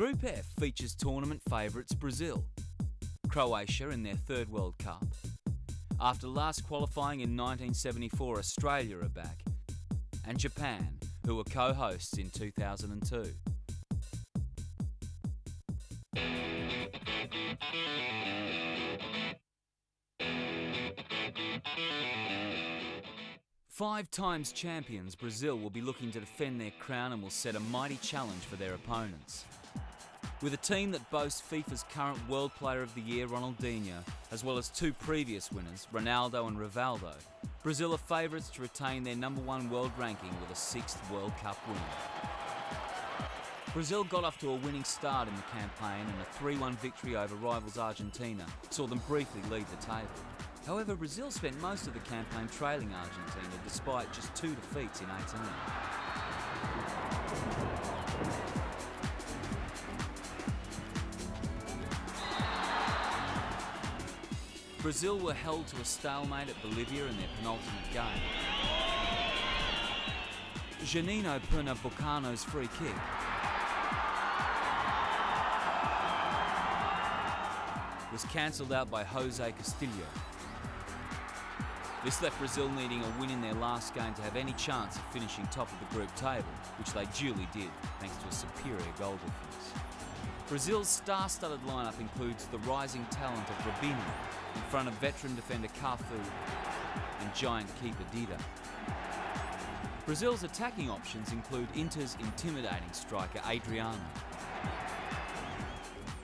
Group F features tournament favourites Brazil, Croatia in their third World Cup. After last qualifying in 1974, Australia are back, and Japan, who were co-hosts in 2002. Five times champions, Brazil will be looking to defend their crown and will set a mighty challenge for their opponents. With a team that boasts FIFA's current World Player of the Year, Ronaldinho, as well as two previous winners, Ronaldo and Rivaldo, Brazil are favourites to retain their #1 world ranking with a 6th World Cup win. Brazil got off to a winning start in the campaign, and a 3-1 victory over rivals Argentina saw them briefly lead the table. However, Brazil spent most of the campaign trailing Argentina despite just 2 defeats in 18. Brazil were held to a stalemate at Bolivia in their penultimate game. Janino Pernambucano's free kick was cancelled out by Jose Castillo. This left Brazil needing a win in their last game to have any chance of finishing top of the group table, which they duly did thanks to a superior goal difference. Brazil's star-studded lineup includes the rising talent of Robinho in front of veteran defender Cafu and giant keeper Dida. Brazil's attacking options include Inter's intimidating striker Adriano.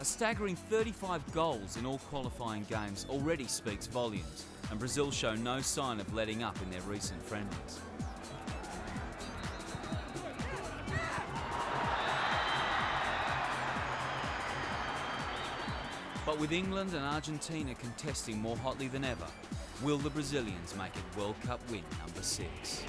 A staggering 35 goals in all qualifying games already speaks volumes, and Brazil show no sign of letting up in their recent friendlies. But with England and Argentina contesting more hotly than ever, will the Brazilians make it World Cup win number 6?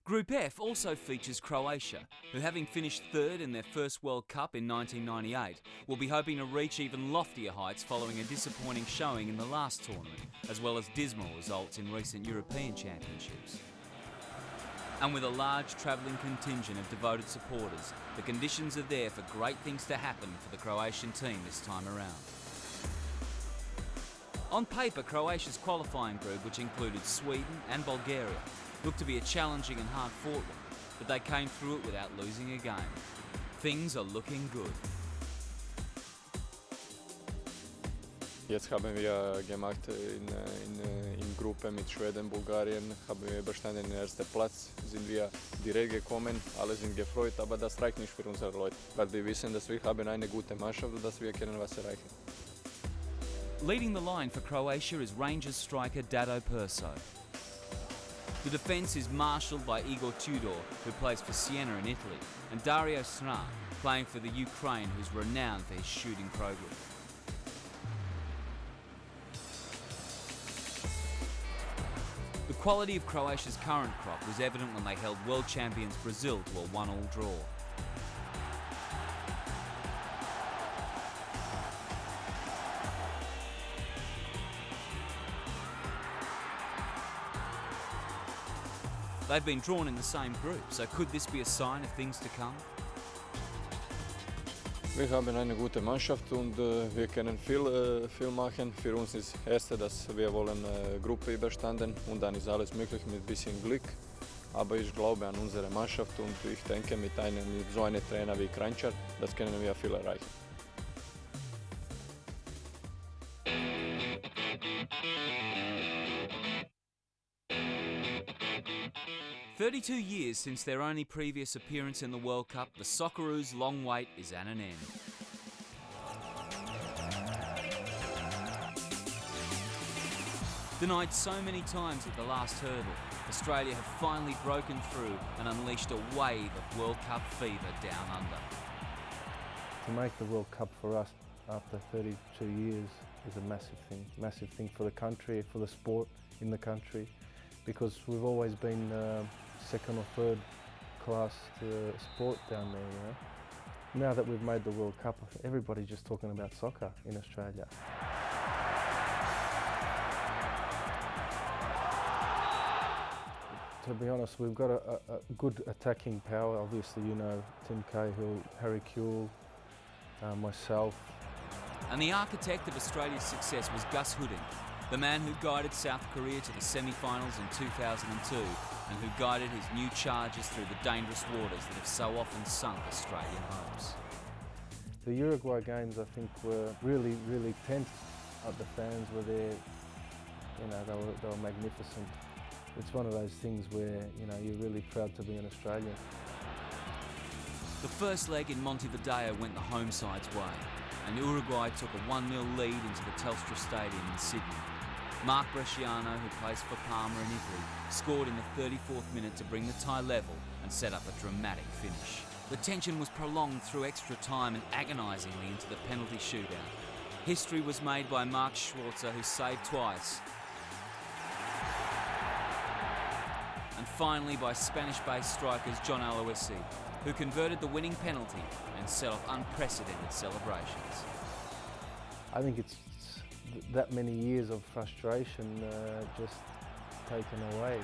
Group F also features Croatia, who, having finished third in their first World Cup in 1998, will be hoping to reach even loftier heights following a disappointing showing in the last tournament, as well as dismal results in recent European Championships. And with a large travelling contingent of devoted supporters, the conditions are there for great things to happen for the Croatian team this time around. On paper, Croatia's qualifying group, which included Sweden and Bulgaria, looked to be a challenging and hard-fought one, but they came through it without losing a game. Things are looking good. Jetzt haben wir gemacht in Gruppe mit Schweden, Bulgarien, haben wir bestanden den ersten Platz, sind wir direkt gekommen, alle sind gefreut, aber das reicht nicht für unsere Leute, weil wir wissen, dass wir haben eine gute Mannschaft und dass wir können was erreichen. Leading the line for Croatia is Rangers striker Dado Perso. The defence is marshalled by Igor Tudor, who plays for Siena in Italy, and Dario Sna, playing for the Ukraine, who's renowned for his shooting program. The quality of Croatia's current crop was evident when they held world champions Brazil to a 1-1 draw. They've been drawn in the same group, so could this be a sign of things to come? Wir haben eine gute Mannschaft und wir können viel machen. Für uns ist das Erste, dass wir wollen Gruppe überstanden und dann ist alles möglich mit ein bisschen Glück. Aber ich glaube an unsere Mannschaft und ich denke mit so einem Trainer wie Kranjčar, das können wir viel erreichen. 32 years since their only previous appearance in the World Cup, the Socceroos' long wait is at an end. Denied so many times at the last hurdle, Australia have finally broken through and unleashed a wave of World Cup fever down under. To make the World Cup for us after 32 years is a massive thing for the country, for the sport in the country, because we've always been second or third class sport down there, you know. Now that we've made the World Cup, everybody's just talking about soccer in Australia. To be honest, we've got a good attacking power. Obviously, you know, Tim Cahill, Harry Kewell, myself. And the architect of Australia's success was Gus Hiddink, the man who guided South Korea to the semi-finals in 2002 and who guided his new Chargers through the dangerous waters that have so often sunk Australian hopes. The Uruguay games, I think, were really, really tense. The fans were there, you know, they were magnificent. It's one of those things where, you know, you're really proud to be an Australian. The first leg in Montevideo went the home side's way, and Uruguay took a 1-0 lead into the Telstra Stadium in Sydney. Mark Bresciano, who plays for Parma in Italy, scored in the 34th minute to bring the tie level and set up a dramatic finish. The tension was prolonged through extra time and agonisingly into the penalty shootout. History was made by Mark Schwarzer, who saved twice, and finally by Spanish-based strikers John Aloisi, who converted the winning penalty and set off unprecedented celebrations. I think it's that many years of frustration just taken away.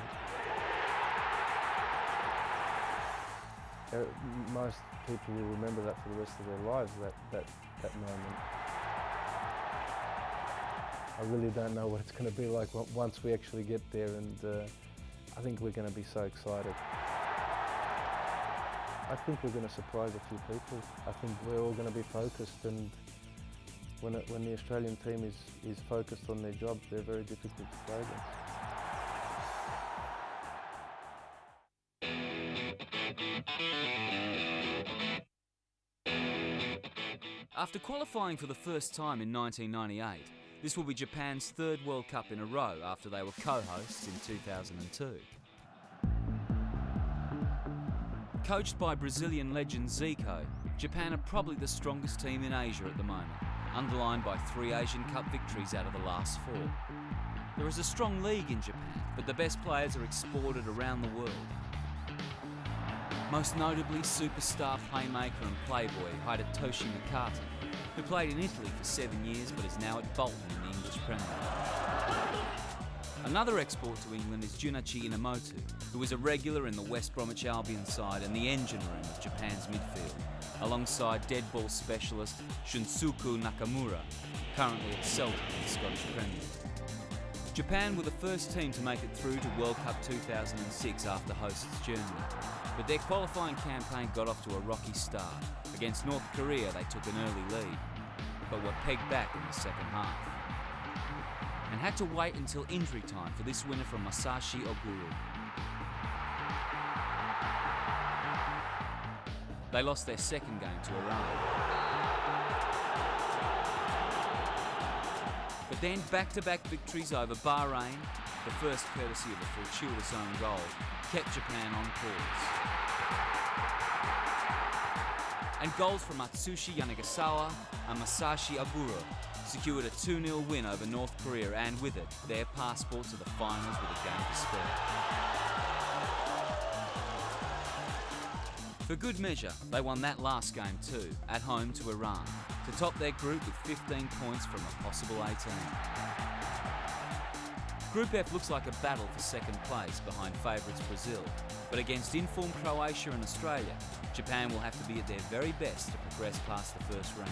Most people will remember that for the rest of their lives, that moment. I really don't know what it's going to be like once we actually get there, and I think we're going to be so excited. I think we're going to surprise a few people. I think we're all going to be focused, and when the Australian team is focused on their jobs, they're very difficult to play against. After qualifying for the first time in 1998, this will be Japan's third World Cup in a row after they were co-hosts in 2002. Coached by Brazilian legend Zico, Japan are probably the strongest team in Asia at the moment, underlined by 3 Asian Cup victories out of the last 4. There is a strong league in Japan, but the best players are exported around the world. Most notably, superstar playmaker and playboy Hidetoshi Nakata, who played in Italy for 7 years but is now at Bolton in the English Premier League. Another export to England is Junichi Inamoto, who is a regular in the West Bromwich Albion side and the engine room of Japan's midfield, alongside dead ball specialist Shunsuke Nakamura, currently at Celtic in the Scottish Premier League. Japan were the first team to make it through to World Cup 2006 after hosts Germany, but their qualifying campaign got off to a rocky start. Against North Korea they took an early lead, but were pegged back in the second half, and had to wait until injury time for this winner from Masashi Oguru. They lost their second game to Iran. But then back-to-back victories over Bahrain, the first courtesy of a fortuitous own goal, kept Japan on course. And goals from Atsushi Yanagisawa and Masashi Oguro secured a 2-0 win over North Korea, and with it, their passport to the finals with a game to spare. For good measure, they won that last game too, at home to Iran, to top their group with 15 points from a possible 18. Group F looks like a battle for second place behind favourites Brazil, but against informed Croatia and Australia, Japan will have to be at their very best to progress past the first round,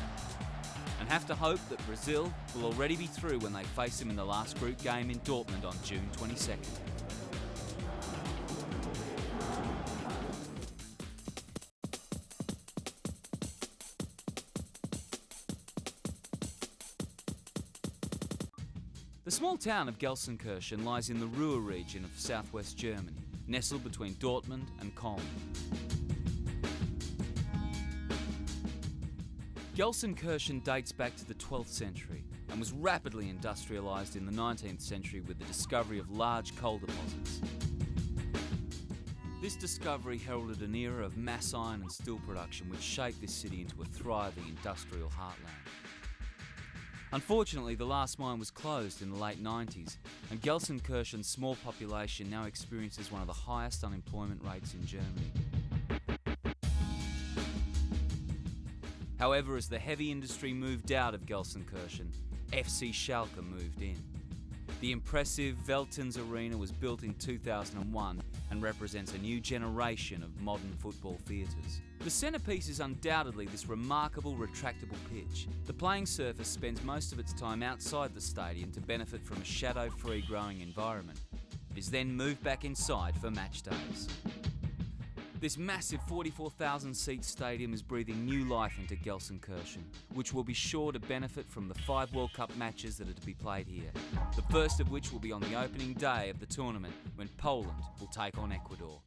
and have to hope that Brazil will already be through when they face them in the last group game in Dortmund on June 22nd. The small town of Gelsenkirchen lies in the Ruhr region of southwest Germany, nestled between Dortmund and Köln. Gelsenkirchen dates back to the 12th century and was rapidly industrialised in the 19th century with the discovery of large coal deposits. This discovery heralded an era of mass iron and steel production which shaped this city into a thriving industrial heartland. Unfortunately, the last mine was closed in the late 90s, and Gelsenkirchen's small population now experiences one of the highest unemployment rates in Germany. However, as the heavy industry moved out of Gelsenkirchen, FC Schalke moved in. The impressive Veltins Arena was built in 2001 and represents a new generation of modern football theatres. The centrepiece is undoubtedly this remarkable retractable pitch. The playing surface spends most of its time outside the stadium to benefit from a shadow-free growing environment. It is then moved back inside for match days. This massive 44,000-seat stadium is breathing new life into Gelsenkirchen, which will be sure to benefit from the 5 World Cup matches that are to be played here. The first of which will be on the opening day of the tournament when Poland will take on Ecuador.